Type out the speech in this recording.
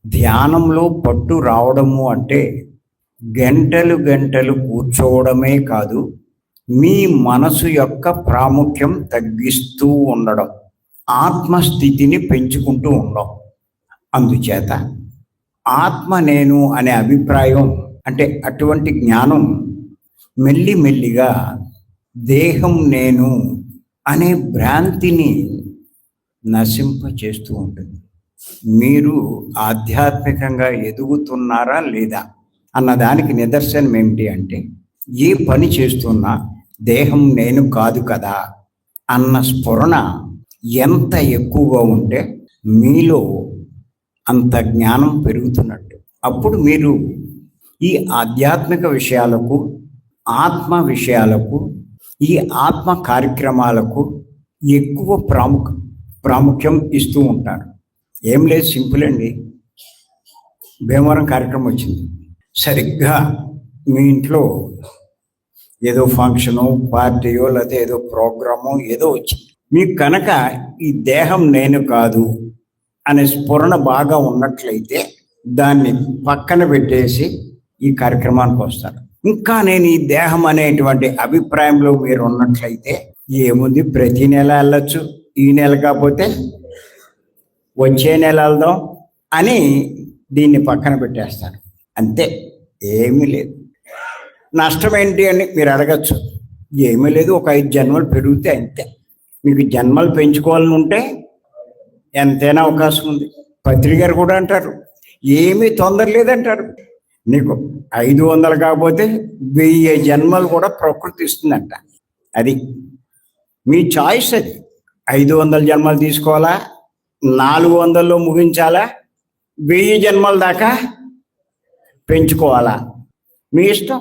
ధ్యానంలో పట్టు రావడము అంటే గంటలు గంటలు కూర్చోవడమే కాదు, మీ మనసు యొక్క ప్రాముఖ్యం తగ్గిస్తూ ఉండడం, ఆత్మస్థితిని పెంచుకుంటూ ఉండడం. అందుచేత ఆత్మ నేను అనే అభిప్రాయం అంటే అటువంటి జ్ఞానం మెల్లిమెల్లిగా దేహం నేను అనే భ్రాంతిని నశింపచేస్తూ ఉంటుంది. మీరు ఆధ్యాత్మికంగా ఎదుగుతున్నారా లేదా అన్నదానికి నిదర్శనం ఏమిటి అంటే, ఏ పని చేస్తున్నా దేహం నేను కాదు కదా అన్న స్ఫురణ ఎంత ఎక్కువగా ఉంటే మీలో అంత జ్ఞానం పెరుగుతున్నట్టు. అప్పుడు మీరు ఈ ఆధ్యాత్మిక విషయాలకు, ఆత్మ విషయాలకు, ఈ ఆత్మ కార్యక్రమాలకు ఎక్కువ ప్రాముఖ్యం ఇస్తూ ఉంటారు. ఏం లేదు, సింపుల్ అండి. భీమవరం కార్యక్రమం వచ్చింది, సరిగ్గా మీ ఇంట్లో ఏదో ఫంక్షను, పార్టీయో లేకపోతే ఏదో ప్రోగ్రామో ఏదో వచ్చింది. మీకు కనుక ఈ దేహం నేను కాదు అనే స్ఫురణ బాగా ఉన్నట్లయితే దాన్ని పక్కన పెట్టేసి ఈ కార్యక్రమానికి వస్తారు. ఇంకా నేను ఈ దేహం అనేటువంటి అభిప్రాయంలో మీరు ఉన్నట్లయితే ఏముంది, ప్రతి నెల వెళ్ళొచ్చు, ఈ నెల కాకపోతే వచ్చే నెల వెళ్దాం అని దీన్ని పక్కన పెట్టేస్తారు. అంతే, ఏమీ లేదు. నష్టం ఏంటి అని మీరు అడగచ్చు. ఏమీ లేదు, ఒక 5 జన్మలు పెరిగితే అంతే. మీకు జన్మలు పెంచుకోవాలని ఉంటే ఎంతైనా అవకాశం ఉంది. పత్రి గారు కూడా అంటారు, ఏమీ తొందర లేదంటారు. నీకు 500 కాకపోతే 1000 జన్మలు కూడా ప్రకృతి ఇస్తుందంట. అది మీ చాయిస్. అది 500 జన్మలు తీసుకోవాలా, 400లో ముగించాలా, 1000 జన్మల దాకా పెంచుకోవాలా, మీ ఇష్టం.